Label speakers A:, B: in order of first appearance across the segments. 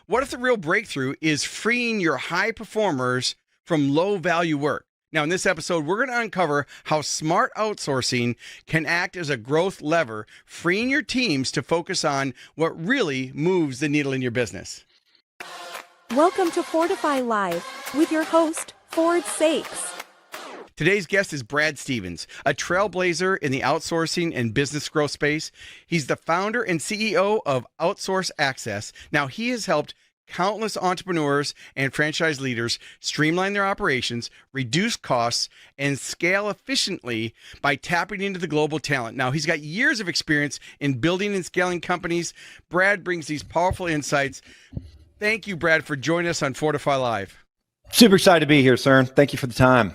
A: What if the real breakthrough is freeing your high performers from low value work? Now, in this episode, we're going to uncover how smart outsourcing can act as a growth lever, freeing your teams to focus on what really moves the needle in your business.
B: Welcome to Fortify Live with your host, Ford Saeks.
A: Today's guest is Brad Stevens, a trailblazer in the outsourcing and business growth space. He's the founder and CEO of Outsource Access. Now, he has helped countless entrepreneurs and franchise leaders streamline their operations, reduce costs, and scale efficiently by tapping into the global talent. Now, he's got years of experience in building and scaling companies. Brad brings these powerful insights. Thank you, Brad, for joining us on Fortify Live.
C: Super excited to be here, sir. Thank you for the time.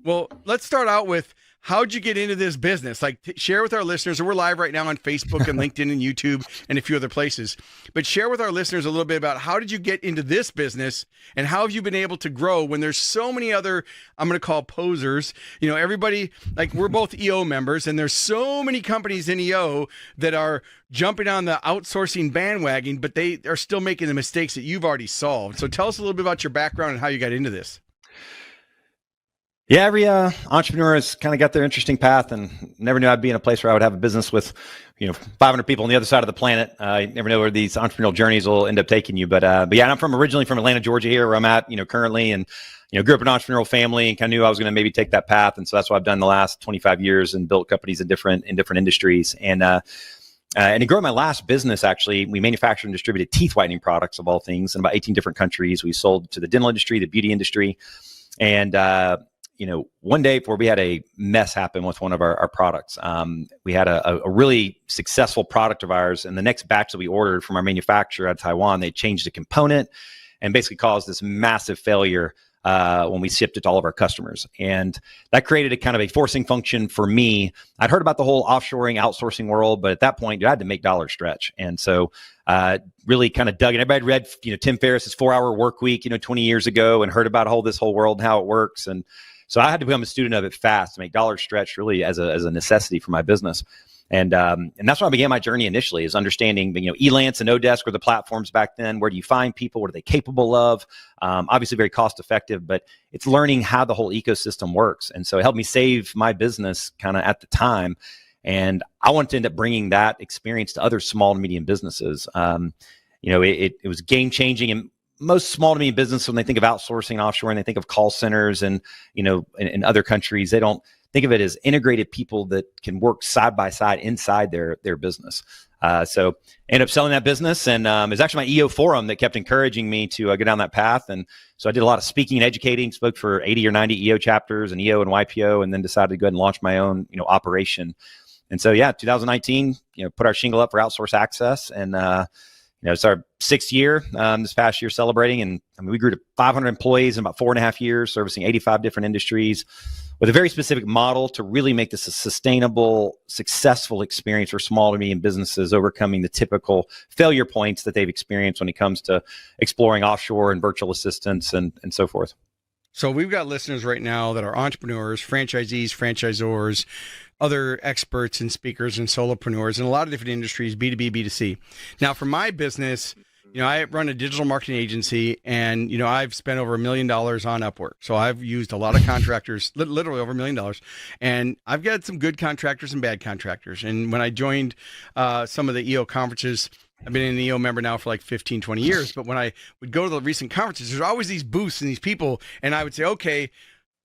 A: Well, let's start out with, how'd you get into this business? Share with our listeners, and we're live right now on Facebook and LinkedIn and YouTube and a few other places, but share with our listeners a little bit about how did you get into this business and how have you been able to grow when there's so many other, I'm going to call posers, everybody, we're both EO members, and there's so many companies in EO that are jumping on the outsourcing bandwagon, but they are still making the mistakes that you've already solved. So tell us a little bit about your background and how you got into this.
C: Yeah, every entrepreneur has kind of got their interesting path, and never knew I'd be in a place where I would have a business with, 500 people on the other side of the planet. You never know where these entrepreneurial journeys will end up taking you. But yeah, I'm originally from Atlanta, Georgia, here where I'm at, currently, and grew up in an entrepreneurial family and kind of knew I was going to maybe take that path, and so that's what I've done the last 25 years and built companies in different industries. And to grow my last business, actually, we manufactured and distributed teeth whitening products of all things in about 18 different countries. We sold to the dental industry, the beauty industry, and one day before we had a mess happen with one of our products. We had a really successful product of ours, and the next batch that we ordered from our manufacturer out of Taiwan, they changed a component and basically caused this massive failure when we shipped it to all of our customers. And that created a kind of a forcing function for me. I'd heard about the whole offshoring, outsourcing world, but at that point, I had to make dollars stretch. And so really kind of dug in. Everybody read, Tim Ferriss's 4-Hour Work Week, 20 years ago, and heard about this whole world and how it works. And so I had to become a student of it fast to make dollars stretch really as a necessity for my business. And that's where I began my journey initially, is understanding, Elance and Odesk were the platforms back then. Where do you find people? What are they capable of? Obviously very cost effective, but it's learning how the whole ecosystem works. And so it helped me save my business kind of at the time. And I wanted to end up bringing that experience to other small and medium businesses. It was game changing. And most small to medium business, when they think of outsourcing and offshoring, they think of call centers and, in other countries, they don't think of it as integrated people that can work side by side inside their business. So ended up selling that business, and it was actually my EO forum that kept encouraging me to go down that path. And so I did a lot of speaking and educating, spoke for 80 or 90 EO chapters and EO and YPO, and then decided to go ahead and launch my own, operation. And so, 2019, put our shingle up for Outsource Access, and it's our 6th year this past year celebrating. And we grew to 500 employees in about 4.5 years, servicing 85 different industries with a very specific model to really make this a sustainable, successful experience for small to medium businesses, overcoming the typical failure points that they've experienced when it comes to exploring offshore and virtual assistants and so forth.
A: So we've got listeners right now that are entrepreneurs, franchisees, franchisors, other experts and speakers and solopreneurs in a lot of different industries, B2B, B2C. Now, for my business, I run a digital marketing agency, and, I've spent over $1 million on Upwork. So I've used a lot of contractors, literally over $1 million. And I've got some good contractors and bad contractors. And when I joined some of the EO conferences, I've been an EO member now for like 15, 20 years. But when I would go to the recent conferences, there's always these booths and these people. And I would say, okay,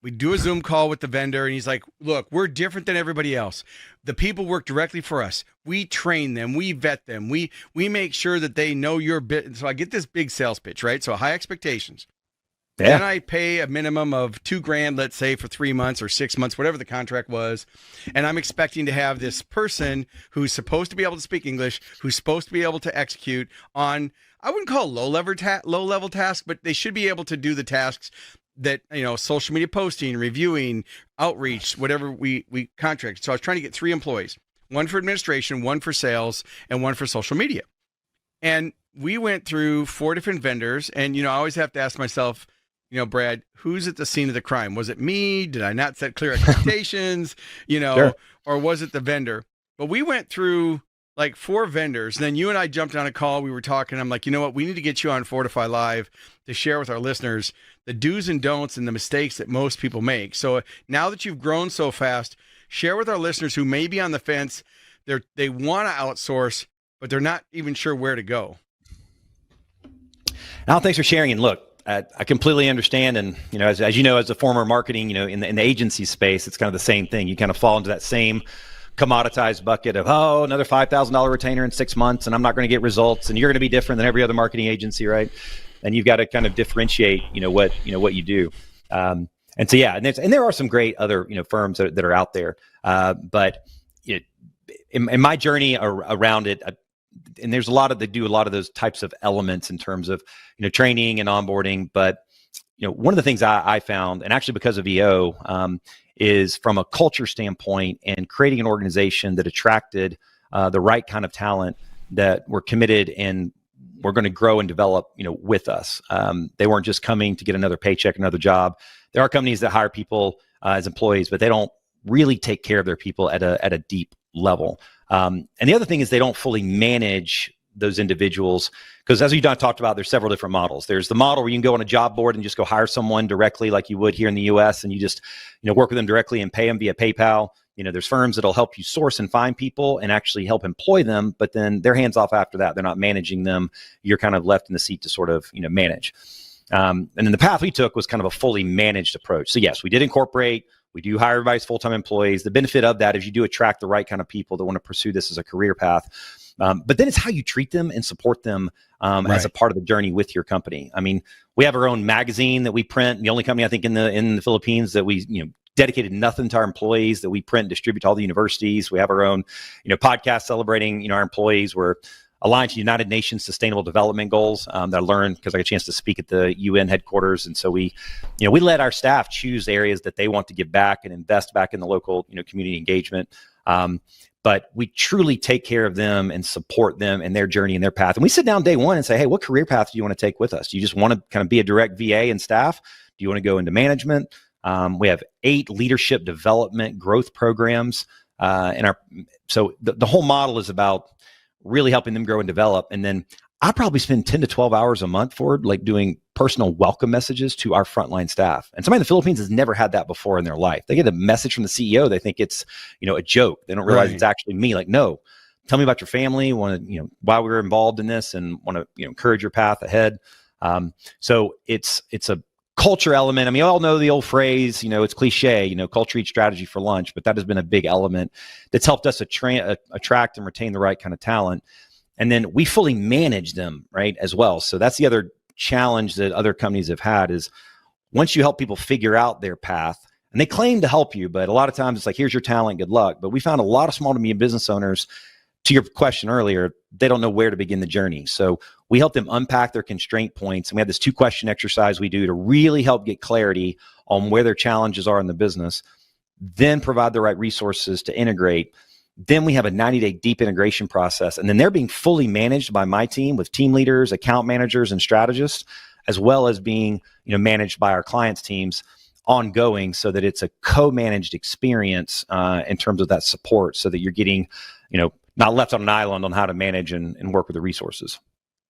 A: we do a Zoom call with the vendor, and he's like, look, we're different than everybody else. The people work directly for us. We train them. We vet them. We make sure that they know your bit. So I get this big sales pitch, right? So high expectations. Yeah. Then I pay a minimum of $2,000, let's say, for 3 months or 6 months, whatever the contract was. And I'm expecting to have this person who's supposed to be able to speak English, who's supposed to be able to execute on, I wouldn't call low-level tasks, but they should be able to do the tasks that, social media posting, reviewing, outreach, whatever we contract. So I was trying to get 3 employees, one for administration, one for sales, and one for social media. And we went through 4 different vendors. And, I always have to ask myself, Brad, who's at the scene of the crime? Was it me? Did I not set clear expectations?
C: Sure.
A: Or was it the vendor? But we went through like 4 vendors. And then you and I jumped on a call. We were talking. I'm like, you know what? We need to get you on Fortify Live to share with our listeners the do's and don'ts and the mistakes that most people make. So now that you've grown so fast, share with our listeners who may be on the fence. They want to outsource, but they're not even sure where to go.
C: Al, thanks for sharing. And look, I completely understand. And, as you know, as a former marketing, in the agency space, it's kind of the same thing. You kind of fall into that same commoditized bucket of, another $5,000 retainer in 6 months, and I'm not going to get results. And you're going to be different than every other marketing agency, right? And you've got to kind of differentiate, what you do. And so, yeah, and there are some great other, firms that are out there. But in my journey around it, and there's they do a lot of those types of elements in terms of, training and onboarding. But, one of the things I found, and actually because of EO, is from a culture standpoint and creating an organization that attracted the right kind of talent that were committed and we're going to grow and develop, with us. They weren't just coming to get another paycheck, another job. There are companies that hire people as employees, but they don't really take care of their people at a deep level. And the other thing is they don't fully manage those individuals, because as we talked about, there's several different models. There's the model where you can go on a job board and just go hire someone directly like you would here in the US, and you just work with them directly and pay them via PayPal. There's firms that'll help you source and find people and actually help employ them, but then they're hands off after that. They're not managing them. You're kind of left in the seat to sort of manage. And then the path we took was kind of a fully managed approach. So yes, we did incorporate. We do hire everybody's full-time employees. The benefit of that is you do attract the right kind of people that want to pursue this as a career path. But then it's how you treat them and support them as a part of the journey with your company. I mean, we have our own magazine that we print. The only company I think in the Philippines that we dedicated nothing to our employees, that we print and distribute to all the universities. We have our own podcast celebrating our employees. We're aligned to United Nations Sustainable Development Goals that I learned because I got a chance to speak at the UN headquarters. And so we let our staff choose areas that they want to give back and invest back in the local, community engagement. But we truly take care of them and support them in their journey and their path. And we sit down day one and say, hey, what career path do you want to take with us? Do you just want to kind of be a direct VA and staff? Do you want to go into management? We have 8 leadership development growth programs so the whole model is about really helping them grow and develop. And then I probably spend 10 to 12 hours a month doing personal welcome messages to our frontline staff. And somebody in the Philippines has never had that before in their life. They get a message from the CEO. They think it's, a joke. They don't realize it's actually me. Like, no, tell me about your family, want to, why we were involved in this and want to, encourage your path ahead. So it's a culture element. I mean, you all know the old phrase, it's cliche, culture eats strategy for lunch, but that has been a big element that's helped us attract and retain the right kind of talent. And then we fully manage them, right, as well. So that's the other challenge that other companies have had is once you help people figure out their path, and they claim to help you, but a lot of times it's like, here's your talent, good luck. But we found a lot of small to medium business owners, to your question earlier, they don't know where to begin the journey. So we help them unpack their constraint points. And we have this 2-question exercise we do to really help get clarity on where their challenges are in the business, then provide the right resources to integrate. Then we have a 90-day deep integration process. And then they're being fully managed by my team with team leaders, account managers, and strategists, as well as being managed by our clients' teams ongoing, so that it's a co-managed experience in terms of that support, so that you're getting, not left on an island on how to manage and work with the resources.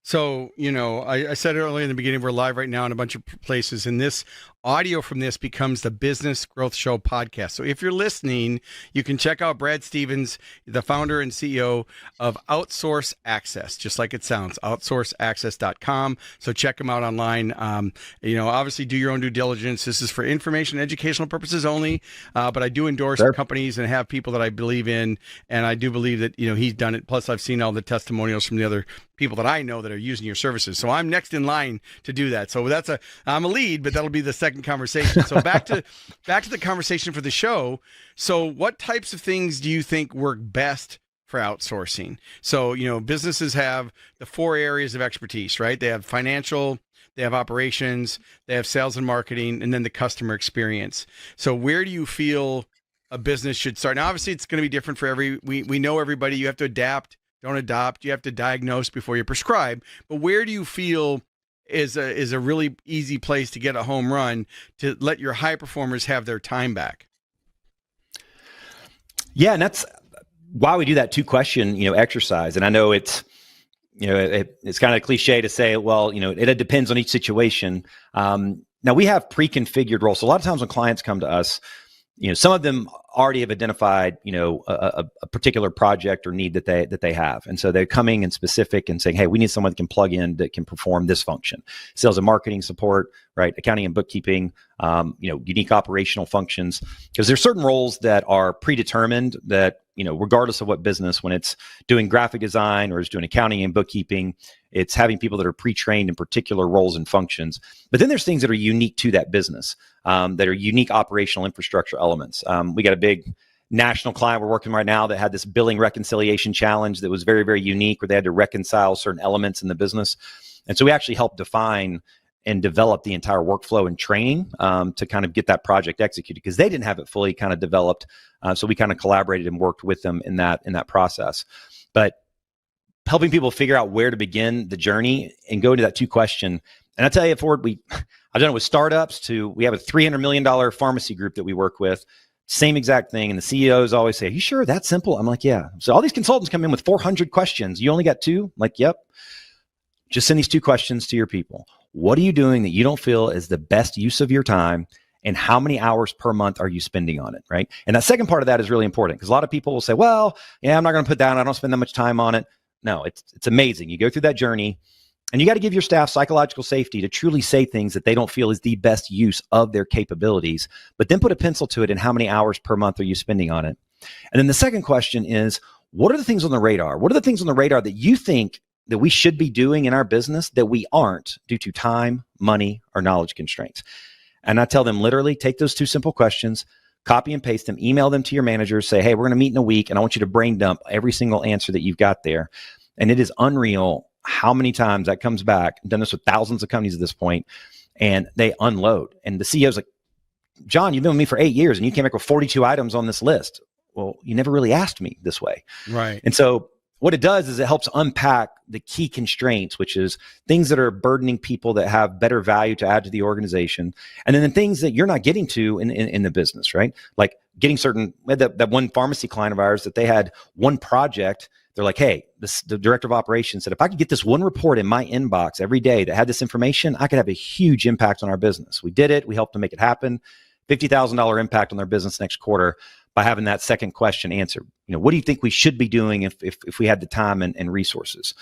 A: So, I said it earlier in the beginning, we're live right now in a bunch of places, and this audio from this becomes the Business Growth Show podcast. So if you're listening, you can check out Brad Stevens, the founder and CEO of Outsource Access, just like it sounds, outsourceaccess.com. So check him out online. Obviously do your own due diligence. This is for information and educational purposes only, but I do endorse companies and have people that I believe in, and I do believe that, he's done it. Plus, I've seen all the testimonials from the other people that I know that are using your services. So I'm next in line to do that. So I'm a lead, but that'll be the second conversation. So back to the conversation for the show. So what types of things do you think work best for outsourcing? So, businesses have the 4 areas of expertise, right? They have financial, they have operations, they have sales and marketing, and then the customer experience. So where do you feel a business should start? Now, obviously it's going to be different for we know everybody. You have to adapt. Don't adopt. You have to diagnose before you prescribe. But where do you feel is a really easy place to get a home run to let your high performers have their time back?
C: Yeah, and that's why we do that 2-question, exercise. And I know it's, it's kind of cliche to say, well, it depends on each situation. Now we have pre-configured roles. So a lot of times when clients come to us, some of them already have identified, a particular project or need that they have. And so they're coming in specific and saying, hey, we need someone that can plug in that can perform this function. Sales and marketing support, right? Accounting and bookkeeping, unique operational functions. Because there's certain roles that are predetermined that, regardless of what business, when it's doing graphic design or it's doing accounting and bookkeeping, it's having people that are pre-trained in particular roles and functions. But then there's things that are unique to that business, that are unique operational infrastructure elements. We got a big national client we're working right now that had this billing reconciliation challenge that was very, very unique, where they had to reconcile certain elements in the business. And so we actually helped define and develop the entire workflow and training to kind of get that project executed, because they didn't have it fully kind of developed. So we kind of collaborated and worked with them in that process. But helping people figure out where to begin the journey and go to that 2-question. And I tell you, Ford, I've done it with startups we have a $300 million pharmacy group that we work with. Same exact thing. And the CEOs always say, are you sure that's simple? I'm like, yeah. So all these consultants come in with 400 questions. You only got 2? I'm like, yep. Just send these 2 questions to your people. What are you doing that you don't feel is the best use of your time? And how many hours per month are you spending on it, right? And that second part of that is really important, because a lot of people will say, well, yeah, I'm not going to put down, I don't spend that much time on it. No, it's amazing. You go through that journey, and you got to give your staff psychological safety to truly say things that they don't feel is the best use of their capabilities, but then put a pencil to it and how many hours per month are you spending on it? And then the second question is, what are the things on the radar? What are the things on the radar that you think that we should be doing in our business that we aren't due to time, money, or knowledge constraints? And I tell them, literally take those 2 simple questions, copy and paste them, email them to your managers, say, hey, we're going to meet in a week, and I want you to brain dump every single answer that you've got there. And it is unreal how many times that comes back. I've done this with thousands of companies at this point, and they unload. And the CEO's like, John, you've been with me for 8 years, and you came back with 42 items on this list. Well, you never really asked me this way.
A: Right.
C: And so what it does is it helps unpack the key constraints, which is things that are burdening people that have better value to add to the organization. And then the things that you're not getting to in the business, right? Like getting certain, that one pharmacy client of ours that they had one project. They're like, hey, the director of operations said, if I could get this one report in my inbox every day that had this information, I could have a huge impact on our business. We did it. We helped them make it happen. $50,000 impact on their business next quarter by having that second question answered. What do you think we should be doing if we had the time and resources?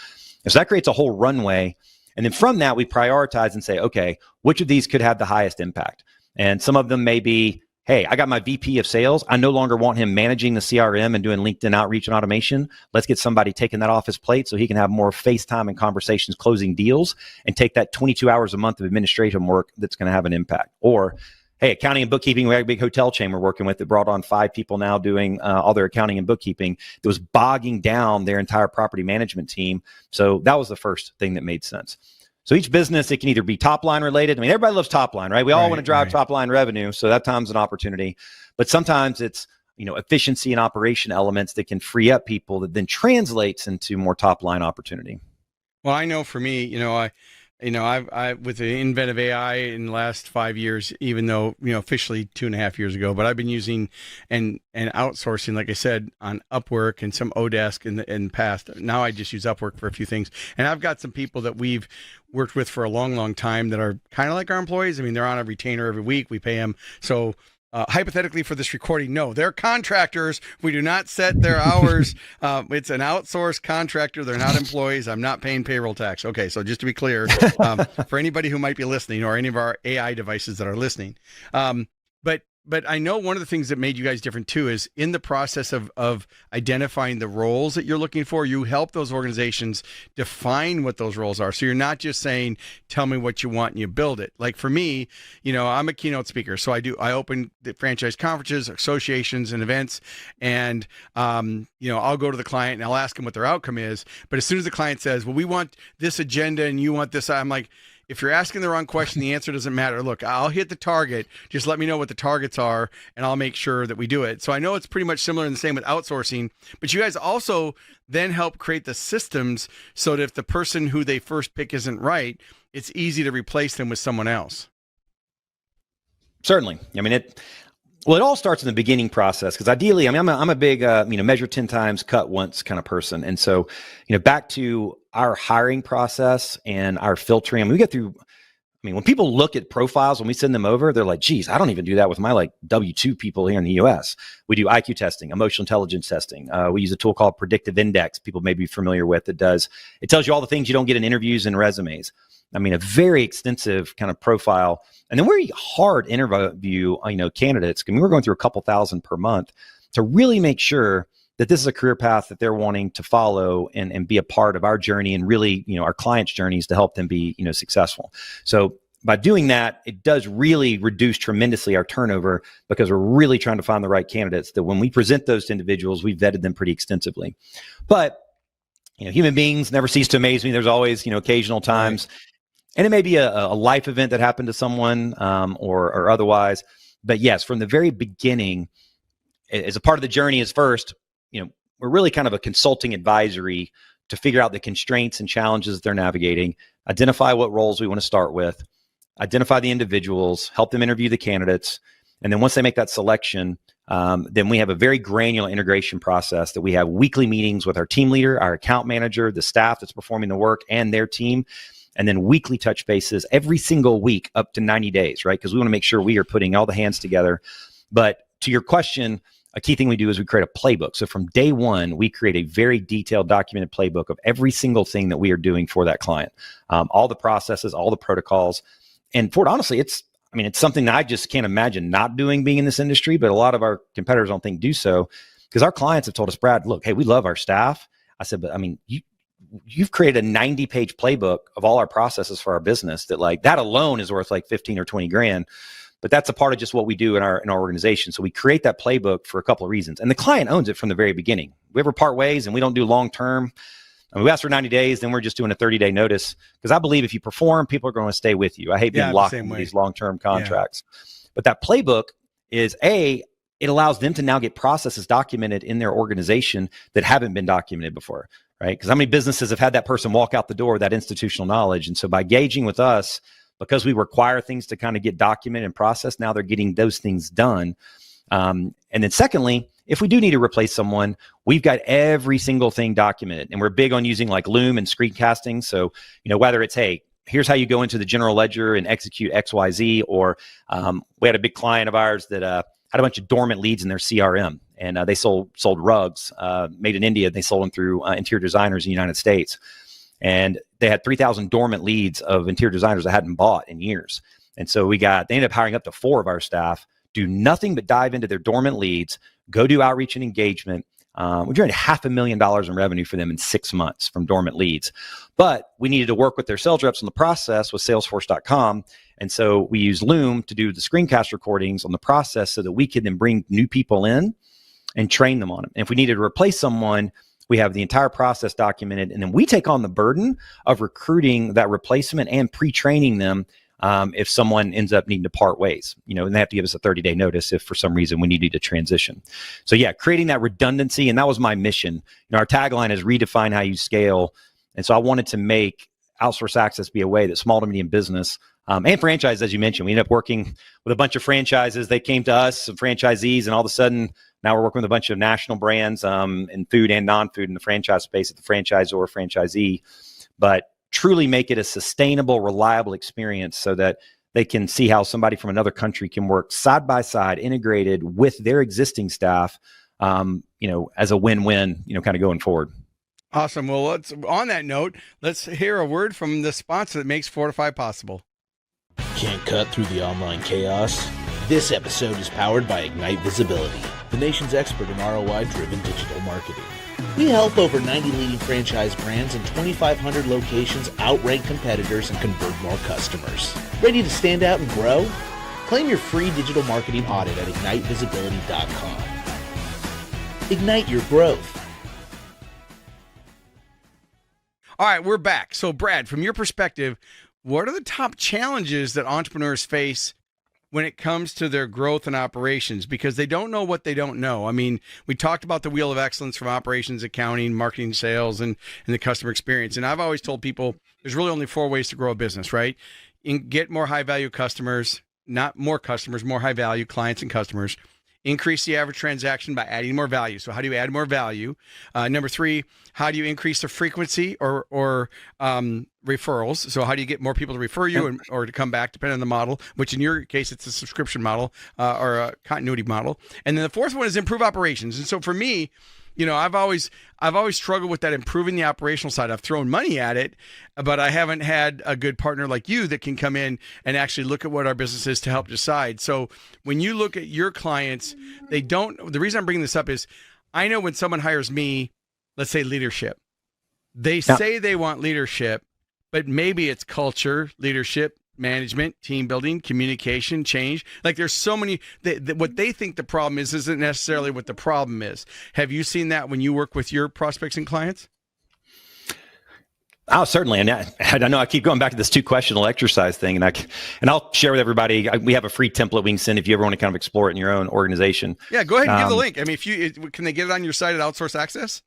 C: And so that creates a whole runway. And then from that, we prioritize and say, okay, which of these could have the highest impact? And some of them may be, hey, I got my VP of sales. I no longer want him managing the CRM and doing LinkedIn outreach and automation. Let's get somebody taking that off his plate so he can have more FaceTime and conversations closing deals and take that 22 hours a month of administrative work that's going to have an impact. Or, hey, accounting and bookkeeping, we have a big hotel chain we're working with that brought on 5 people now doing all their accounting and bookkeeping that was bogging down their entire property management team. So that was the first thing that made sense. So each business, it can either be top line related. I mean, everybody loves top line, right? We all want to drive top line revenue. So that time's an opportunity. But sometimes it's, efficiency and operation elements that can free up people that then translates into more top line opportunity.
A: Well, I know for me, I've with the invent of AI in the last 5 years, even though, officially 2.5 years ago, but I've been using and outsourcing, like I said, on Upwork and some Odesk in the past. Now I just use Upwork for a few things. And I've got some people that we've worked with for a long, long time that are kind of like our employees. I mean, they're on a retainer every week. We pay them. So hypothetically for this recording, no, they're contractors. We do not set their hours. It's an outsourced contractor. They're not employees. I'm not paying payroll tax. Okay, so just to be clear, for anybody who might be listening or any of our AI devices that are listening. But I know one of the things that made you guys different too is in the process of identifying the roles that you're looking for, you help those organizations define what those roles are. So you're not just saying, tell me what you want and you build it. Like for me, I'm a keynote speaker. So I open the franchise conferences, associations and events. And, I'll go to the client and I'll ask them what their outcome is. But as soon as the client says, well, we want this agenda and you want this, I'm like, if you're asking the wrong question, the answer doesn't matter. Look, I'll hit the target. Just let me know what the targets are, and I'll make sure that we do it. So I know it's pretty much similar and the same with outsourcing, but you guys also then help create the systems so that if the person who they first pick isn't right, it's easy to replace them with someone else.
C: Certainly. I mean, Well, it all starts in the beginning process because ideally, I mean, I'm a big, measure 10 times, cut once kind of person. And so, back to our hiring process and our filtering, I mean, we get through, when people look at profiles, when we send them over, they're like, geez, I don't even do that with my W-2 people here in the US. We do IQ testing, emotional intelligence testing. We use a tool called Predictive Index, people may be familiar with. It tells you all the things you don't get in interviews and resumes. A very extensive kind of profile. And then we hard interview, candidates. We're going through a couple thousand per month to really make sure that this is a career path that they're wanting to follow and be a part of our journey and really, our clients' journeys to help them be, successful. So by doing that, it does really reduce tremendously our turnover because we're really trying to find the right candidates that when we present those to individuals, we've vetted them pretty extensively. But, human beings never cease to amaze me. There's always, occasional times. Right. And it may be a life event that happened to someone or otherwise. But yes, from the very beginning, as a part of the journey is first, we're really kind of a consulting advisory to figure out the constraints and challenges they're navigating, identify what roles we want to start with, identify the individuals, help them interview the candidates. And then once they make that selection, then we have a very granular integration process that we have weekly meetings with our team leader, our account manager, the staff that's performing the work and their team. And then weekly touch bases every single week up to 90 days, right? Because we want to make sure we are putting all the hands together. But to your question, a key thing we do is we create a playbook. So from day one, we create a very detailed documented playbook of every single thing that we are doing for that client, all the processes, all the protocols. And Ford, honestly, it's something that I just can't imagine not doing being in this industry, but a lot of our competitors don't think do so because our clients have told us, Brad, look, hey, we love our staff. I said, but you've created a 90-page playbook of all our processes for our business that alone is worth 15 or 20 grand. But that's a part of just what we do in our organization. So we create that playbook for a couple of reasons. And the client owns it from the very beginning. We ever part ways and we don't do long-term. We ask for 90 days, then we're just doing a 30-day notice. Because I believe if you perform, people are going to stay with you. I hate being locked into these long-term contracts. Yeah. But that playbook is it allows them to now get processes documented in their organization that haven't been documented before. Right? Because how many businesses have had that person walk out the door with that institutional knowledge? And so by engaging with us, because we require things to kind of get documented and processed, now they're getting those things done. And then secondly, if we do need to replace someone, we've got every single thing documented. And we're big on using Loom and screencasting. So, whether it's, hey, here's how you go into the general ledger and execute XYZ, or we had a big client of ours that had a bunch of dormant leads in their CRM. And they sold rugs made in India. They sold them through interior designers in the United States. And they had 3,000 dormant leads of interior designers that hadn't bought in years. And so they ended up hiring up to 4 of our staff, do nothing but dive into their dormant leads, go do outreach and engagement. We generated $500,000 in revenue for them in 6 months from dormant leads. But we needed to work with their sales reps on the process with Salesforce.com. And so we used Loom to do the screencast recordings on the process so that we could then bring new people in and train them on it. And if we needed to replace someone, we have the entire process documented, and then we take on the burden of recruiting that replacement and pre-training them if someone ends up needing to part ways, and they have to give us a 30-day notice if for some reason we needed to transition. So yeah, creating that redundancy, and that was my mission. Our tagline is redefine how you scale. And so I wanted to make Outsource Access be a way that small to medium business and franchise, as you mentioned, we ended up working with a bunch of franchises. They came to us, some franchisees, and all of a sudden now we're working with a bunch of national brands in food and non-food in the franchise space at the franchisor or franchisee, but truly make it a sustainable, reliable experience so that they can see how somebody from another country can work side by side, integrated with their existing staff, as a win-win, kind of going forward.
A: Awesome. Well, on that note, let's hear a word from the sponsor that makes Fortify possible.
D: Can't cut through the online chaos? This episode is powered by Ignite Visibility, the nation's expert in ROI-driven digital marketing. We help over 90 leading franchise brands in 2,500 locations outrank competitors and convert more customers. Ready to stand out and grow? Claim your free digital marketing audit at ignitevisibility.com. Ignite your growth.
A: All right, we're back. So, Brad, from your perspective, what are the top challenges that entrepreneurs face when it comes to their growth and operations? Because they don't know what they don't know. I mean, we talked about the wheel of excellence from operations, accounting, marketing, sales, and the customer experience. And I've always told people there's really only 4 ways to grow a business, right? Get more high-value customers, not more customers, more high-value clients and customers. increase the average transaction by adding more value. So how do you add more value? Number 3, how do you increase the frequency or referrals? So how do you get more people to refer you or to come back, depending on the model, which in your case, it's a subscription model or a continuity model. And then the 4th one is improve operations. And so for me, I've always struggled with that, improving the operational side. I've thrown money at it, but I haven't had a good partner like you that can come in and actually look at what our business is to help decide. So when you look at your clients, the reason I'm bringing this up is I know when someone hires me, let's say leadership, they say they want leadership, but maybe it's culture, leadership, management, team building, communication, change. Like there's so many, what they think the problem is isn't necessarily what the problem is. Have you seen that when you work with your prospects and clients?
C: Oh, certainly. And I know I keep going back to this 2-questional exercise thing, and I'll share with everybody. We have a free template we can send if you ever want to kind of explore it in your own organization.
A: Yeah, go ahead and give the link. I mean, can they get it on your site at Outsource Access?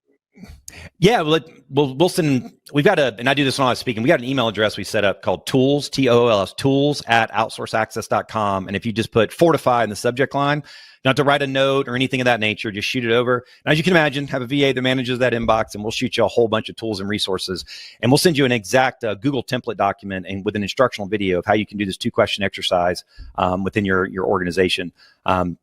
C: Yeah, we'll send. We've got and I do this when I was speaking. We got an email address we set up called tools, TOOLS, tools@outsourceaccess.com. And if you just put Fortify in the subject line, not to write a note or anything of that nature, just shoot it over. And as you can imagine, have a VA that manages that inbox, and we'll shoot you a whole bunch of tools and resources. And we'll send you an exact Google template document and with an instructional video of how you can do this 2-question exercise within your organization,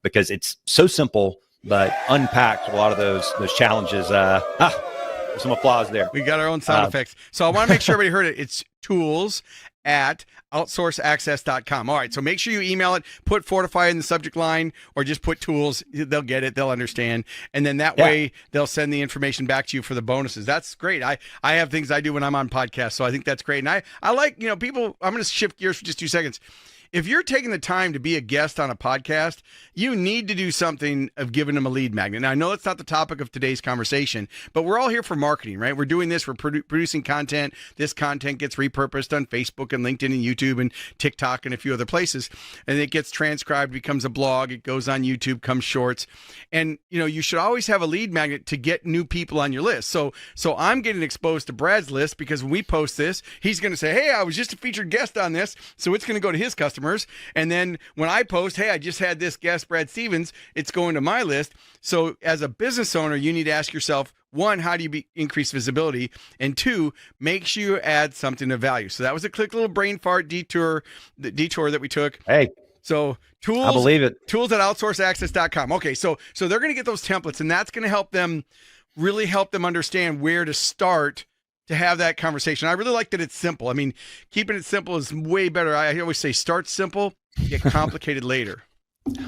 C: because it's so simple, but unpacked a lot of those challenges. There's some applause there.
A: We got our own sound effects. So I want to make sure everybody heard it. It's tools@outsourceaccess.com. All right. So make sure you email it, put Fortify in the subject line, or just put tools. They'll get it. They'll understand. And then that way they'll send the information back to you for the bonuses. That's great. I have things I do when I'm on podcasts. So I think that's great. And I like, people, I'm going to shift gears for just 2 seconds. If you're taking the time to be a guest on a podcast, you need to do something of giving them a lead magnet. Now, I know that's not the topic of today's conversation, but we're all here for marketing, right? We're doing this. We're producing content. This content gets repurposed on Facebook and LinkedIn and YouTube and TikTok and a few other places. And it gets transcribed, becomes a blog. It goes on YouTube, comes shorts. And, you should always have a lead magnet to get new people on your list. So I'm getting exposed to Brad's list because when we post this, he's going to say, hey, I was just a featured guest on this. So it's going to go to his customers. And then when I post, hey, I just had this guest, Brad Stevens, it's going to my list. So as a business owner, you need to ask yourself, 1, how do you increase visibility? And 2, make sure you add something of value. So that was a quick little brain fart detour that we took.
C: Hey.
A: So tools,
C: I believe it.
A: Tools@outsourceaccess.com. Okay. So they're going to get those templates, and that's going to help them understand where to start to have that conversation. I really like that it's simple. I mean, keeping it simple is way better. I always say start simple, get complicated later.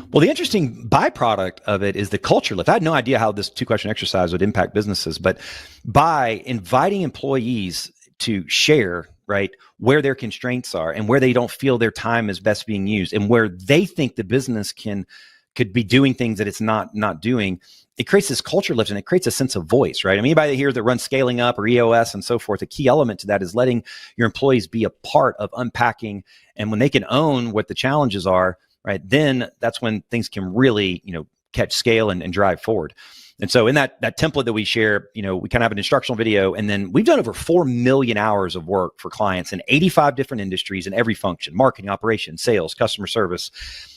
C: Well, the interesting byproduct of it is the culture lift. I had no idea how this 2-question exercise would impact businesses, but by inviting employees to share, right, where their constraints are and where they don't feel their time is best being used and where they think the business could be doing things that it's not doing, it creates this culture lift and it creates a sense of voice, right? I mean, anybody here that runs scaling up or EOS and so forth, a key element to that is letting your employees be a part of unpacking. And when they can own what the challenges are, right, then that's when things can really, catch scale and drive forward. And so in that template that we share, we kind of have an instructional video, and then we've done over 4 million hours of work for clients in 85 different industries in every function: marketing, operations, sales, customer service.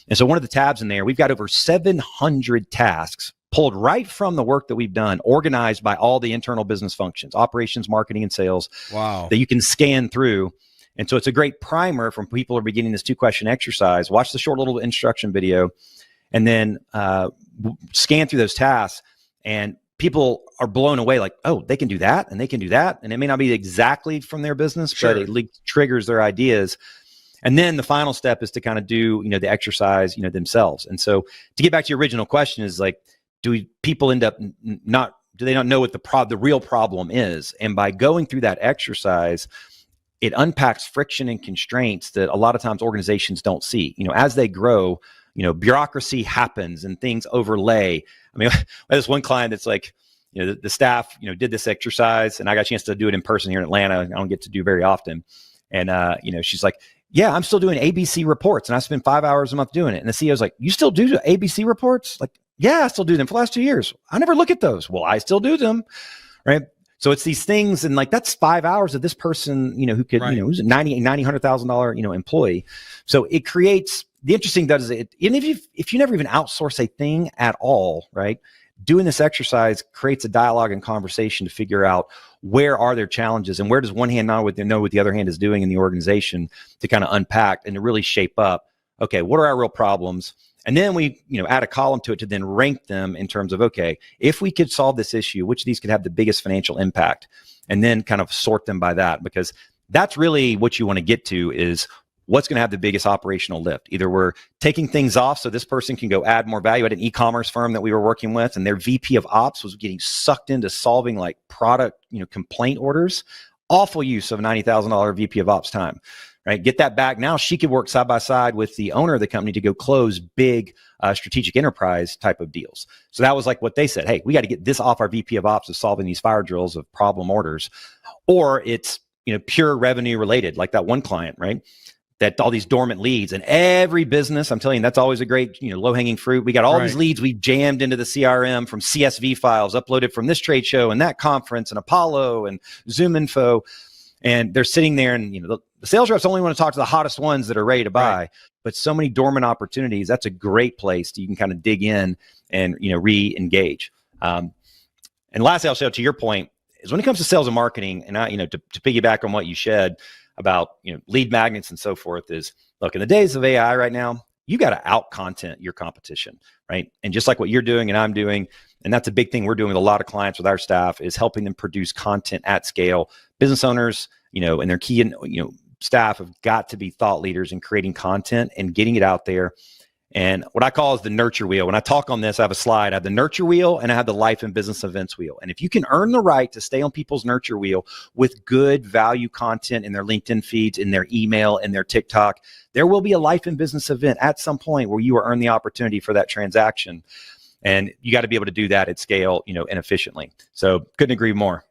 C: And so one of the tabs in there, we've got over 700 tasks pulled right from the work that we've done, organized by all the internal business functions, operations, marketing, and sales.
A: Wow.
C: That you can scan through. And so it's a great primer from people who are beginning this 2-question exercise. Watch the short little instruction video, and then scan through those tasks. And people are blown away, like, oh, they can do that, and they can do that. And it may not be exactly from their business,
A: sure,
C: but it triggers their ideas. And then the final step is to kind of do, the exercise, themselves. And so to get back to your original question is like, do people end up do they not know what the real problem is? And by going through that exercise, it unpacks friction and constraints that a lot of times organizations don't see. As they grow, bureaucracy happens and things overlay. I mean, I had this one client that's like, the staff, did this exercise, and I got a chance to do it in person here in Atlanta. I don't get to do very often. And, she's like, yeah, I'm still doing ABC reports, and I spend 5 hours a month doing it. And the CEO's like, you still do ABC reports? Like, yeah, I still do them for the last 2 years. I never look at those. Well, I still do them. Right. So it's these things, and like that's 5 hours of this person, who could,
A: right,
C: who's a $100,000, employee. So it creates the interesting does it, even if you never even outsource a thing at all, right? Doing this exercise creates a dialogue and conversation to figure out where are their challenges and where does one hand know what the other hand is doing in the organization to kind of unpack and to really shape up, okay, what are our real problems? And then we, add a column to it to then rank them in terms of, okay, if we could solve this issue, which of these could have the biggest financial impact? And then kind of sort them by that, because that's really what you want to get to is what's going to have the biggest operational lift. Either we're taking things off so this person can go add more value at an e-commerce firm that we were working with, and their VP of ops was getting sucked into solving like product, complaint orders. Awful use of $90,000 VP of ops time, right? Get that back. Now she could work side by side with the owner of the company to go close big strategic enterprise type of deals. So that was like what they said. Hey, we got to get this off our VP of ops of solving these fire drills of problem orders, or it's, pure revenue related, like that one client, right? That all these dormant leads, and every business, I'm telling you, that's always a great, low hanging fruit. We got all these leads we jammed into the CRM from CSV files uploaded from this trade show and that conference and Apollo and Zoom info. And they're sitting there and, the sales reps only want to talk to the hottest ones that are ready to buy, but so many dormant opportunities. That's a great place you can kind of dig in and, re-engage. And lastly, I'll show to your point is when it comes to sales and marketing, and to piggyback on what you said about, lead magnets and so forth is, look, in the days of AI right now, you got to out content your competition, right? And just like what you're doing and I'm doing, and that's a big thing we're doing with a lot of clients with our staff is helping them produce content at scale. Business owners, and their key, staff have got to be thought leaders in creating content and getting it out there. And what I call is the nurture wheel. When I talk on this, I have a slide. I have the nurture wheel and I have the life and business events wheel. And if you can earn the right to stay on people's nurture wheel with good value content in their LinkedIn feeds, in their email, in their TikTok, there will be a life and business event at some point where you will earn the opportunity for that transaction. And you got to be able to do that at scale, and efficiently. So couldn't agree more.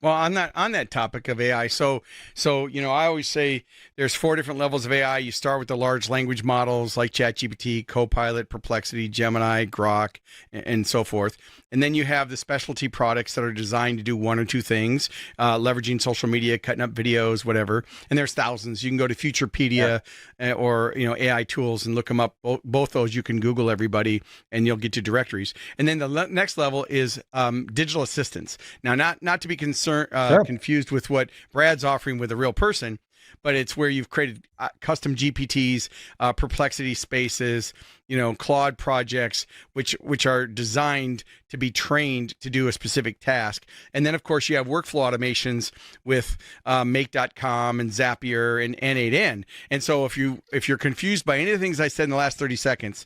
A: Well, on that topic of AI, so I always say there's 4 different levels of AI. You start with the large language models like ChatGPT, Copilot, Perplexity, Gemini, Grok, and so forth. And then you have the specialty products that are designed to do one or two things, leveraging social media, cutting up videos, whatever. And there's thousands. You can go to Futurepedia or AI tools and look them up. Both those you can Google everybody, and you'll get to directories. And then the next level is digital assistants. Now, not to be confused with what Brad's offering with a real person, but it's where you've created custom GPTs, Perplexity spaces, Claude projects, which are designed to be trained to do a specific task. And then, of course, you have workflow automations with Make.com and Zapier and N8N. And so if you're confused by any of the things I said in the last 30 seconds,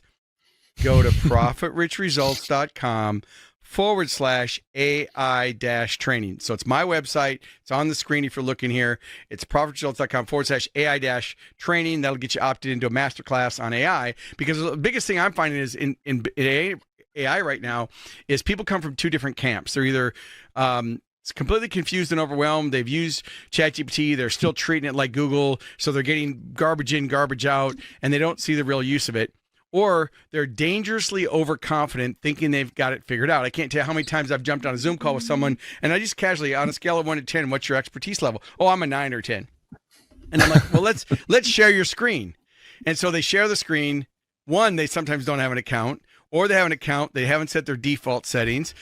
A: go to profitrichresults.com/AI-training. So it's my website. It's on the screen if you're looking here. It's profitrichresults.com/AI-training. That'll get you opted into a masterclass on AI, because the biggest thing I'm finding is in AI right now is people come from two different camps. They're either completely confused and overwhelmed. They've used ChatGPT. They're still treating it like Google. So they're getting garbage in, garbage out, and they don't see the real use of it. Or they're dangerously overconfident, thinking they've got it figured out. I can't tell you how many times I've jumped on a Zoom call with someone, and I just casually, on a scale of 1 to 10, what's your expertise level? Oh, I'm a 9 or 10. And I'm like, well, let's share your screen. And so they share the screen. One, they sometimes don't have an account, or they have an account, they haven't set their default settings.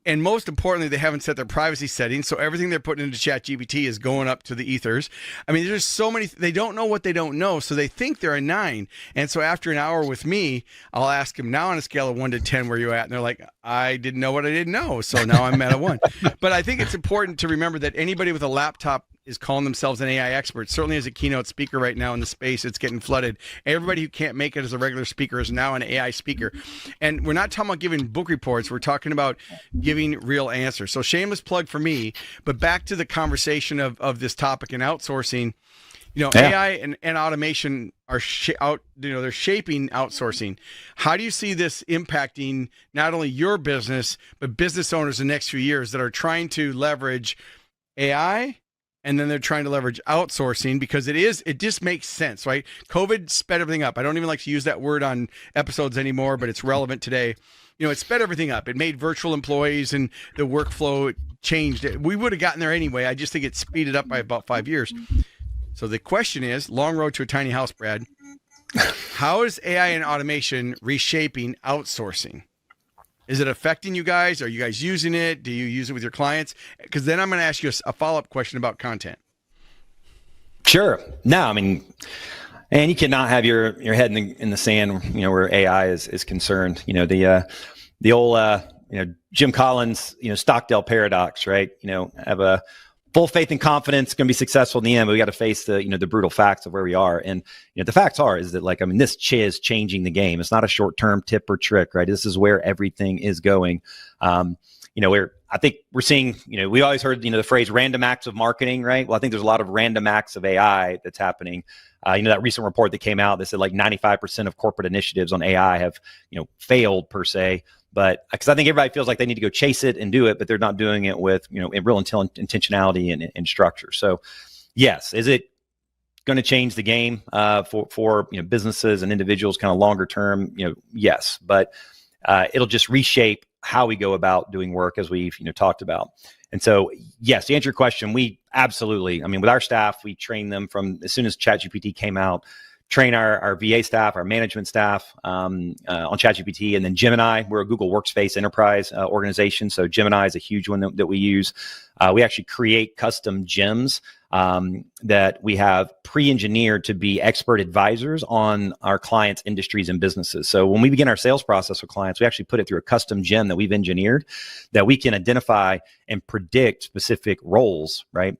A: And most importantly, they haven't set their privacy settings. So everything they're putting into ChatGPT is going up to the ethers. I mean, there's so many, they don't know what they don't know. So they think they're a 9. And so after an hour with me, I'll ask them, now on a scale of 1 to 10, where you at? And they're like, I didn't know what I didn't know. So now I'm at a 1. But I think it's important to remember that anybody with a laptop is calling themselves an AI expert. Certainly as a keynote speaker right now in the space, it's getting flooded. Everybody who can't make it as a regular speaker is now an AI speaker. And we're not talking about giving book reports. We're talking about giving real answers. So shameless plug for me, but back to the conversation of this topic in outsourcing. AI and automation are they're shaping outsourcing. How do you see this impacting not only your business, but business owners in the next few years that are trying to leverage AI, and then they're trying to leverage outsourcing, because it just makes sense, right? COVID sped everything up. I don't even like to use that word on episodes anymore, but it's relevant today. It sped everything up. It made virtual employees and the workflow changed. We would have gotten there anyway. I just think it speeded up by about 5 years. So the question is, long road to a tiny house, Brad. How is AI and automation reshaping outsourcing? Is it affecting you guys? Are you guys using it? Do you use it with your clients? Because then I'm going to ask you a follow-up question about content.
C: Sure. No, I mean, and you cannot have your head in the sand, where AI is concerned. The old Jim Collins, Stockdale paradox, right? Have a full faith and confidence, going to be successful in the end, but we got to face the brutal facts of where we are. And the facts is that this is changing the game. It's not a short-term tip or trick, right? This is where everything is going. I think we're seeing, we always heard, the phrase random acts of marketing, right? Well, I think there's a lot of random acts of AI that's happening. That recent report that came out that said 95% of corporate initiatives on AI have, failed per se. But because I think everybody feels like they need to go chase it and do it, but they're not doing it with, real intentionality and structure. So yes, is it going to change the game for businesses and individuals kind of longer term? Yes, but it'll just reshape how we go about doing work, as we've talked about. And so, yes, to answer your question, we absolutely, with our staff, we train them from as soon as ChatGPT came out, train our VA staff, our management staff on ChatGPT, and then Gemini. We're a Google Workspace enterprise organization, so Gemini is a huge one that we use. We actually create custom gems that we have pre-engineered to be expert advisors on our clients' industries and businesses. So when we begin our sales process with clients, we actually put it through a custom gem that we've engineered that we can identify and predict specific roles, right?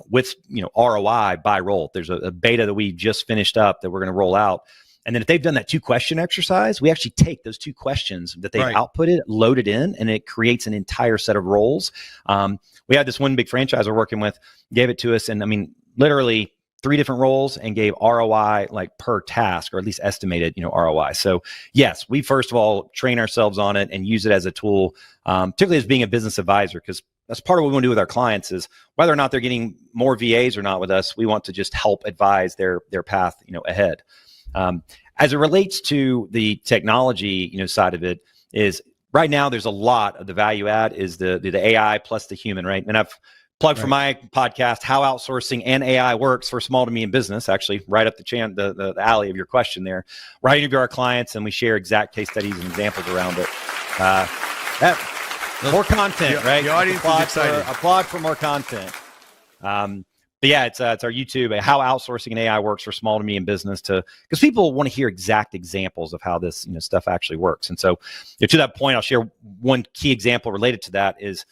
C: With ROI by role. There's a beta that we just finished up that we're going to roll out. And then if they've done that 2-question exercise, we actually take those 2 questions that they've outputted, load it in, and it creates an entire set of roles. We had this one big franchise we're working with, gave it to us, and literally 3 different roles, and gave ROI per task, or at least estimated, ROI. So yes, we first of all train ourselves on it and use it as a tool, particularly as being a business advisor, because that's part of what we want to do with our clients is whether or not they're getting more VAs or not with us, we want to just help advise their path, ahead. As it relates to the technology, side of it, is right now there's a lot of the value add is the AI plus the human, right? And I've plugged for my podcast, How Outsourcing and AI Works for Small to Medium Business, actually right up the alley of your question there. Where I interview our clients and we share exact case studies and examples around it. More content, right?
A: The audience is excited.
C: Applaud for more content. But yeah, it's our YouTube, How Outsourcing and AI Works for Small to Medium Business, because people want to hear exact examples of how this stuff actually works. And so to that point, I'll share one key example related to that is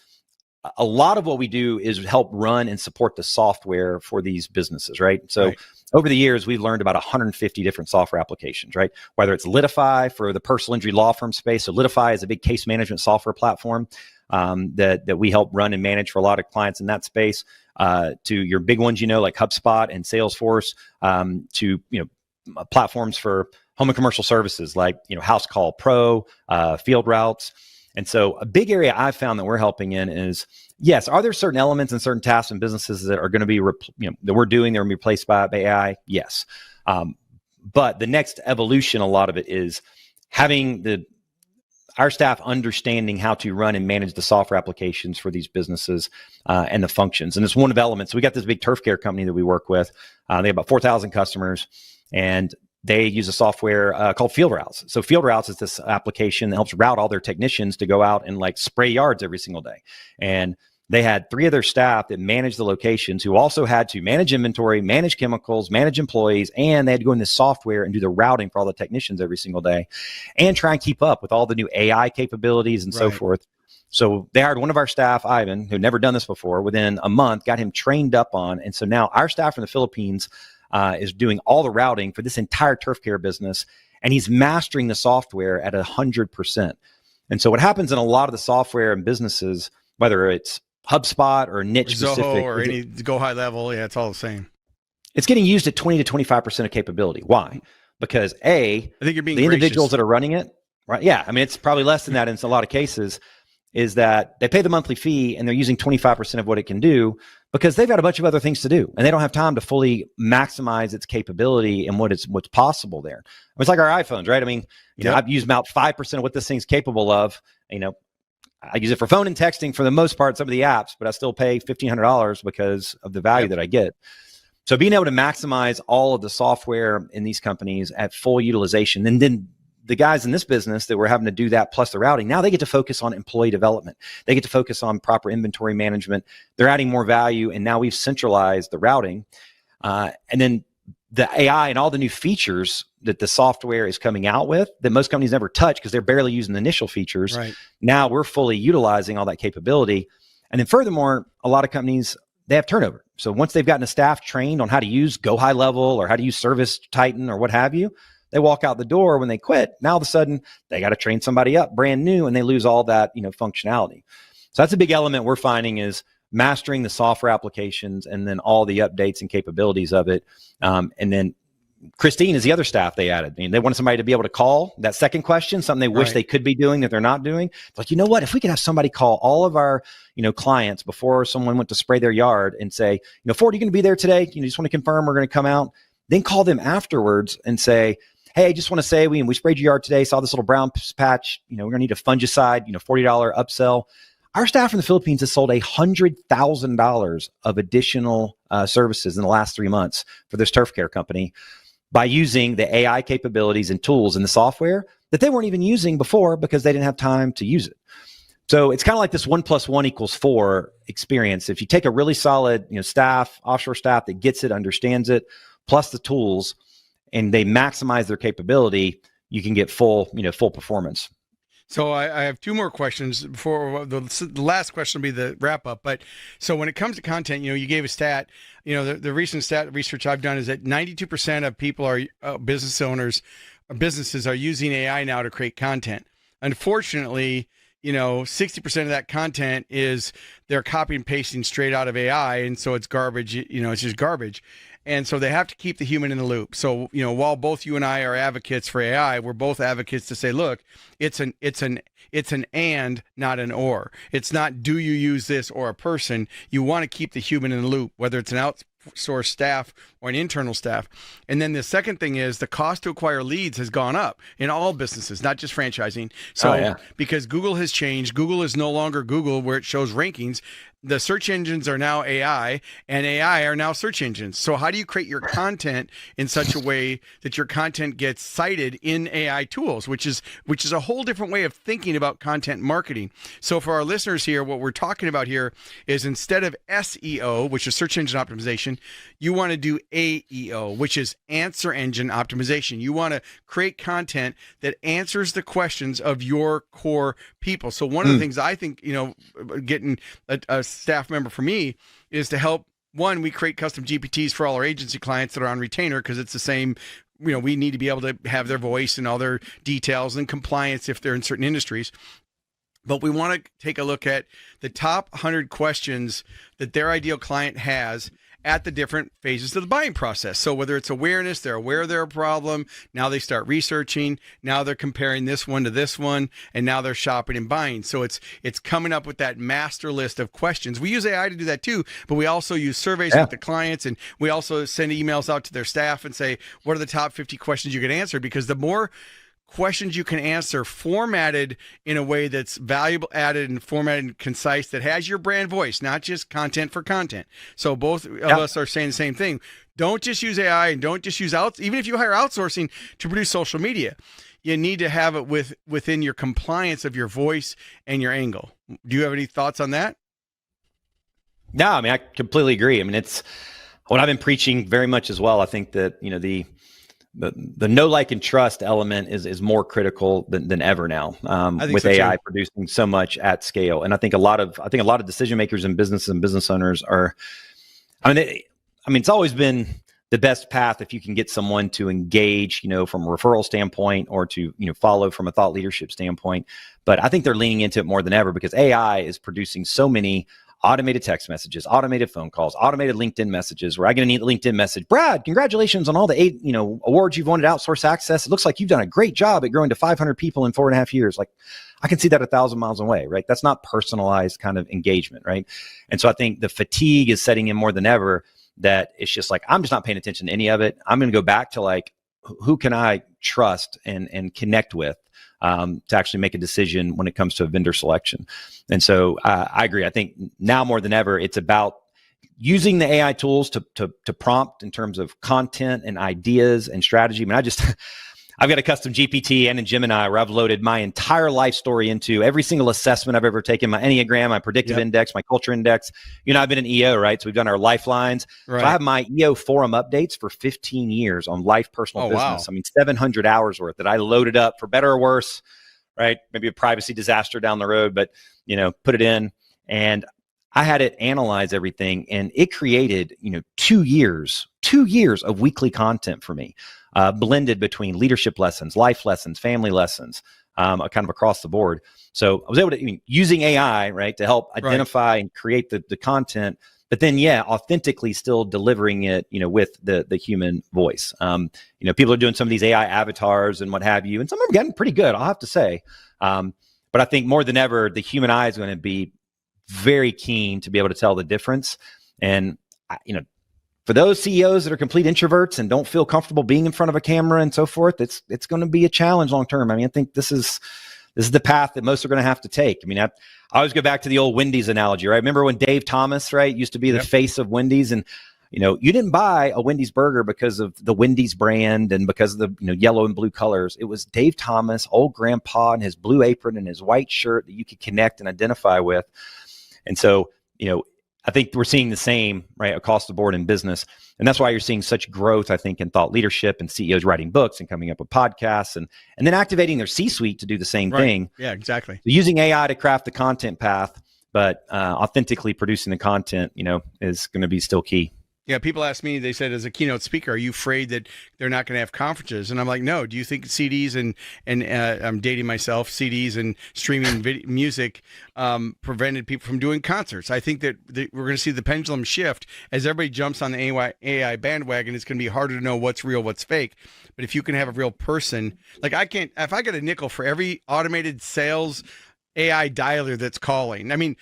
C: a lot of what we do is help run and support the software for these businesses, right? So over the years, we've learned about 150 different software applications, right? Whether it's Litify for the personal injury law firm space. So Litify is a big case management software platform that we help run and manage for a lot of clients in that space, to your big ones, like HubSpot and Salesforce, to, platforms for home and commercial services like, House Call Pro, Field Routes. And so a big area I've found that we're helping in is, yes, are there certain elements and certain tasks and businesses that are going to be, that we're doing, they're going to be replaced by AI? Yes. But the next evolution, a lot of it is having our staff understanding how to run and manage the software applications for these businesses and the functions. And it's one of the elements. So we got this big turf care company that we work with. They have about 4,000 customers, and they use a software called Field Routes. So Field Routes is this application that helps route all their technicians to go out and spray yards every single day. And they had 3 of their staff that managed the locations who also had to manage inventory, manage chemicals, manage employees, and they had to go in this software and do the routing for all the technicians every single day and try and keep up with all the new AI capabilities and so forth. So they hired one of our staff, Ivan, who had never done this before. Within a month, got him trained up on. And so now our staff from the Philippines is doing all the routing for this entire turf care business, and he's mastering the software at 100%. And so what happens in a lot of the software and businesses, whether it's HubSpot or niche specific,
A: or any go high level, it's all the same.
C: It's getting used at 20 to 25% of capability. Why? Because I think you're being the individuals that are running it, right? Yeah, it's probably less than that in a lot of cases. Is that they pay the monthly fee and they're using 25% of what it can do because they've got a bunch of other things to do and they don't have time to fully maximize its capability and what's possible there. It's like our iPhones, right? I've used about 5% of what this thing's capable of. I use it for phone and texting for the most part, some of the apps, but I still pay $1,500 because of the value that I get. So being able to maximize all of the software in these companies at full utilization, and then the guys in this business that were having to do that plus the routing, now they get to focus on employee development. They get to focus on proper inventory management. They're adding more value, and now we've centralized the routing. And then the AI and all the new features that the software is coming out with that most companies never touch because they're barely using the initial features.
A: Right.
C: Now we're fully utilizing all that capability. And then furthermore, a lot of companies, they have turnover. So once they've gotten a staff trained on how to use Go High Level or how to use Service Titan or what have you, they walk out the door when they quit. Now all of a sudden they got to train somebody up brand new, and they lose all that, functionality. So that's a big element we're finding is mastering the software applications and then all the updates and capabilities of it. And then Christine is the other staff they added. They wanted somebody to be able to call that second question, something they wish they could be doing that they're not doing. It's like, you know what, if we could have somebody call all of our, clients before someone went to spray their yard and say, Ford, are you going to be there today? Just want to confirm we're going to come out. Then call them afterwards and say, hey, I just want to say we sprayed your yard today, saw this little brown patch, we're going to need a fungicide, $40 upsell. Our staff in the Philippines has sold $100,000 of additional services in the last 3 months for this turf care company by using the AI capabilities and tools in the software that they weren't even using before because they didn't have time to use it. So it's kind of like this 1 + 1 = 4 experience. If you take a really solid, staff, offshore staff that gets it, understands it, plus the tools, and they maximize their capability, you can get full performance.
A: So I have two more questions before the last question will be the wrap up. But so when it comes to content, you gave a stat, the recent stat research I've done is that 92% of people are business owners or businesses are using AI now to create content. Unfortunately, 60% of that content is they're copy and pasting straight out of AI. And so it's garbage, it's just garbage. And so they have to keep the human in the loop. So, while both you and I are advocates for AI, we're both advocates to say, look, it's an and, not an or. It's not do you use this or a person. You want to keep the human in the loop, whether it's an outsourced staff or an internal staff. And then the second thing is the cost to acquire leads has gone up in all businesses, not just franchising. So because Google has changed, Google is no longer Google where it shows rankings. The search engines are now AI, and AI are now search engines. So how do you create your content in such a way that your content gets cited in AI tools, which is a whole different way of thinking about content marketing. So for our listeners here, what we're talking about here is instead of SEO, which is search engine optimization, you want to do AEO, which is answer engine optimization. You want to create content that answers the questions of your core people. So one of the things I think, getting a staff member for me is to help. One, we create custom GPTs for all our agency clients that are on retainer because it's the same. We need to be able to have their voice and all their details and compliance if they're in certain industries. But we want to take a look at the top 100 questions that their ideal client has at the different phases of the buying process. So whether it's awareness, they're aware they're a problem, now they start researching, now they're comparing this one to this one, and now they're shopping and buying. So it's coming up with that master list of questions. We use AI to do that too, but we also use surveys with the clients, and we also send emails out to their staff and say, what are the top 50 questions you can answer? Because the more questions you can answer formatted in a way that's valuable, added and formatted and concise, that has your brand voice, not just content for content. So both of us are saying the same thing. Don't just use AI and don't just use even if you hire outsourcing to produce social media, you need to have it within your compliance of your voice and your angle. Do you have any thoughts on that?
C: No, I mean, I completely agree. I mean, it's what I've been preaching very much as well. I think that, the know, like, and trust element is more critical than ever now, with AI producing so much at scale. And I think a lot of decision makers in business and business owners are, it's always been the best path if you can get someone to engage, from a referral standpoint or to, follow from a thought leadership standpoint. But I think they're leaning into it more than ever because AI is producing so many automated text messages, automated phone calls, automated LinkedIn messages, where I get a neat LinkedIn message. Brad, congratulations on all the 8, awards you've won at Outsource Access. It looks like you've done a great job at growing to 500 people in 4.5 years. Like, I can see that 1,000 miles away, right? That's not personalized kind of engagement, right? And so I think the fatigue is setting in more than ever, that it's just like, I'm just not paying attention to any of it. I'm going to go back to like, who can I trust and connect with to actually make a decision when it comes to a vendor selection. And so I agree. I think now more than ever, it's about using the AI tools to prompt in terms of content and ideas and strategy. I mean, I've got a custom GPT and a Gemini where I've loaded my entire life story into every single assessment I've ever taken, my Enneagram, my predictive index, my culture index. I've been an EO, right? So we've done our lifelines. Right. So I have my EO forum updates for 15 years on life, personal business. Wow. I mean, 700 hours worth that I loaded up for better or worse, right? Maybe a privacy disaster down the road, but, put it in. And I had it analyze everything, and it created, 2 years of weekly content for me, blended between leadership lessons, life lessons, family lessons, kind of across the board. So I was able to, using AI, right, to help identify and create the content, but then, authentically still delivering it, with the human voice. People are doing some of these AI avatars and what have you, and some of them are getting pretty good, I'll have to say. But I think more than ever, the human eye is going to be very keen to be able to tell the difference. And, for those CEOs that are complete introverts and don't feel comfortable being in front of a camera and so forth, it's going to be a challenge long term. I mean, I think this is the path that most are going to have to take. I mean, I always go back to the old Wendy's analogy, right? Remember when Dave Thomas, right, used to be the face of Wendy's, and you didn't buy a Wendy's burger because of the Wendy's brand and because of the yellow and blue colors. It was Dave Thomas, old grandpa, in his blue apron and his white shirt that you could connect and identify with. And so, I think we're seeing the same, right, across the board in business. And that's why you're seeing such growth, I think, in thought leadership and CEOs writing books and coming up with podcasts and then activating their C-suite to do the same thing.
A: Yeah, exactly.
C: So using AI to craft the content path, but authentically producing the content, is going to be still key.
A: Yeah, people ask me, they said, as a keynote speaker, are you afraid that they're not going to have conferences? And I'm like, no. Do you think CDs and I'm dating myself, CDs and streaming music prevented people from doing concerts? I think that we're going to see the pendulum shift as everybody jumps on the AI bandwagon. It's going to be harder to know what's real, what's fake. But if you can have a real person, like if I get a nickel for every automated sales AI dialer that's calling, I mean,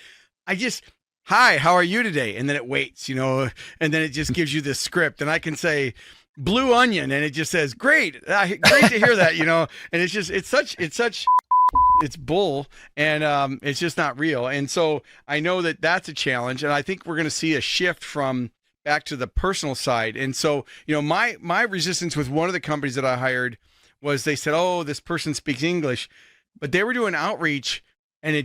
A: hi, how are you today? And then it waits, and then it just gives you this script, and I can say blue onion, and it just says, great to hear that, and it's bull, and it's just not real. And so I know that that's a challenge, and I think we're going to see a shift from back to the personal side. And so, my resistance with one of the companies that I hired was they said, oh, this person speaks English, but they were doing outreach, and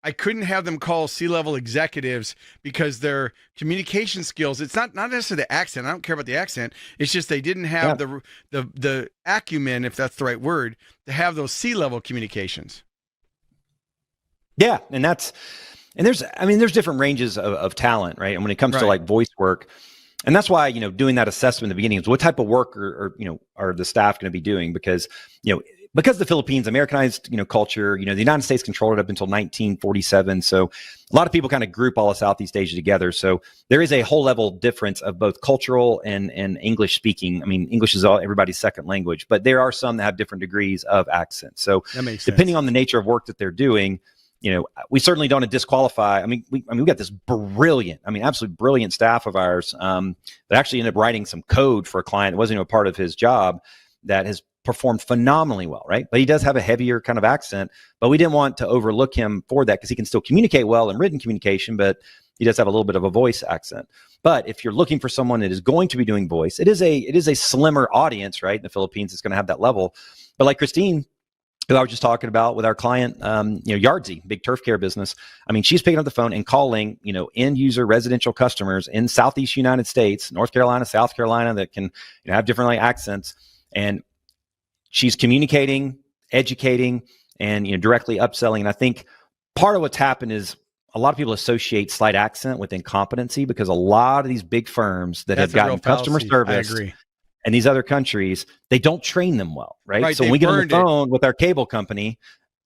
A: I couldn't have them call C-level executives because their communication skills, it's not necessarily the accent. I don't care about the accent. It's just they didn't have the acumen, if that's the right word, to have those C-level communications.
C: Yeah. And there's different ranges of talent, right? And when it comes to like voice work, and that's why, doing that assessment in the beginning is what type of work are the staff going to be doing? Because the Philippines, Americanized, culture, the United States controlled it up until 1947. So a lot of people kind of group all of Southeast Asia together. So there is a whole level difference of both cultural and English speaking. I mean, English is everybody's second language, but there are some that have different degrees of accent. So depending on the nature of work that they're doing, we certainly don't disqualify. I mean, we've got this brilliant, absolutely brilliant staff of ours that actually ended up writing some code for a client that wasn't even a part of his job that has performed phenomenally well, right? But he does have a heavier kind of accent, but we didn't want to overlook him for that because he can still communicate well in written communication, but he does have a little bit of a voice accent. But if you're looking for someone that is going to be doing voice, it is a slimmer audience, right? In the Philippines, it's going to have that level. But like Christine, who I was just talking about with our client, Yardsy, big turf care business. I mean, she's picking up the phone and calling, end user residential customers in Southeast United States, North Carolina, South Carolina, that can have different accents. And she's communicating, educating, and directly upselling. And I think part of what's happened is a lot of people associate slight accent with incompetency because a lot of these big firms that have gotten customer service in these other countries, they don't train them well, right? So when we get on the phone with our cable company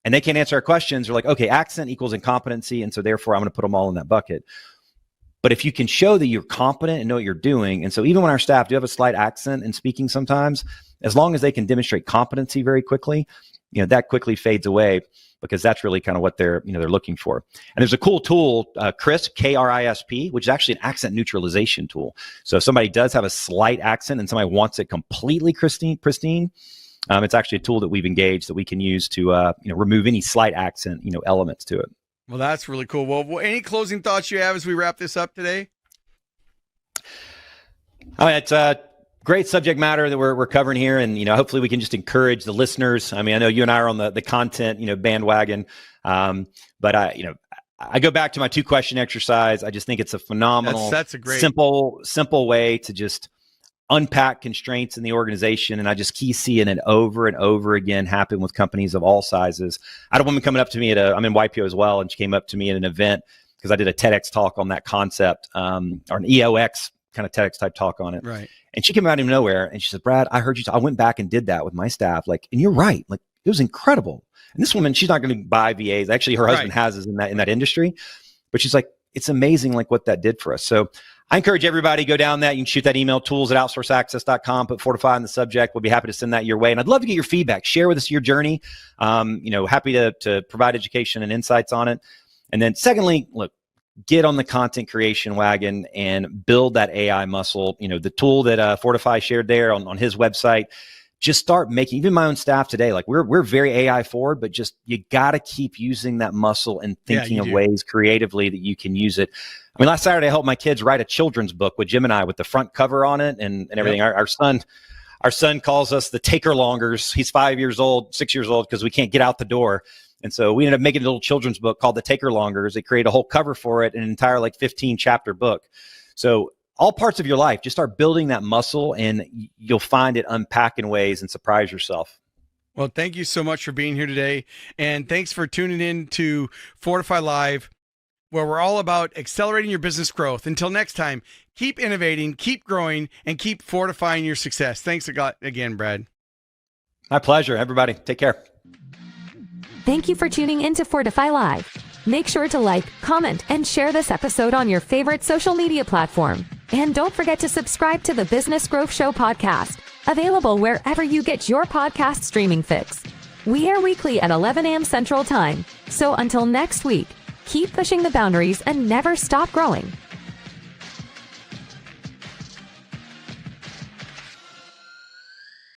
C: and they can't answer our questions, they're like, okay, accent equals incompetency, and so therefore I'm going to put them all in that bucket. But if you can show that you're competent and know what you're doing, and so even when our staff do have a slight accent in speaking sometimes, as long as they can demonstrate competency very quickly, that quickly fades away because that's really kind of what they're looking for. And there's a cool tool, CRISP, K-R-I-S-P, which is actually an accent neutralization tool. So if somebody does have a slight accent and somebody wants it completely pristine, it's actually a tool that we've engaged that we can use to remove any slight accent elements to it.
A: Well, that's really cool. Well, any closing thoughts you have as we wrap this up today?
C: Oh, it's a great subject matter that we're covering here. And, hopefully we can just encourage the listeners. I mean, I know you and I are on the content, bandwagon. But I go back to my 2-question exercise. I just think it's a phenomenal,
A: that's a great,
C: simple way to just unpack constraints in the organization. And I just keep seeing it over and over again happen with companies of all sizes. I had a woman coming up to me I'm in YPO as well. And she came up to me at an event because I did a TEDx talk on that concept, or an EOX kind of TEDx type talk on it.
A: Right.
C: And she came out of nowhere and she said, Brad, I heard you. I went back and did that with my staff. And you're right. It was incredible. And this woman, she's not going to buy VAs. Actually, her husband has us in that industry, but she's like, it's amazing what that did for us. So I encourage everybody, go down that. You can shoot that email, tools@outsourceaccess.com, put Fortify in the subject. We'll be happy to send that your way. And I'd love to get your feedback. Share with us your journey. Happy to provide education and insights on it. And then secondly, look, get on the content creation wagon and build that AI muscle. The tool that Fortify shared there on his website, just start making, even my own staff today, we're very AI forward, but just, you got to keep using that muscle and thinking of ways creatively that you can use it. I mean, last Saturday, I helped my kids write a children's book with Gemini with the front cover on it and everything. Yep. Our son calls us the taker longers. He's 6 years old, because we can't get out the door. And so we ended up making a little children's book called The Taker Longers. They created a whole cover for it, an entire 15 chapter book. So all parts of your life, just start building that muscle and you'll find it unpack in ways and surprise yourself.
A: Well, thank you so much for being here today. And thanks for tuning in to Fortify Live, where we're all about accelerating your business growth. Until next time, keep innovating, keep growing, and keep fortifying your success. Thanks again, Brad.
C: My pleasure, everybody. Take care.
B: Thank you for tuning in to Fortify Live. Make sure to like, comment, and share this episode on your favorite social media platform. And don't forget to subscribe to the Business Growth Show podcast, available wherever you get your podcast streaming fix. We air weekly at 11 a.m. Central Time. So until next week, keep pushing the boundaries and never stop growing.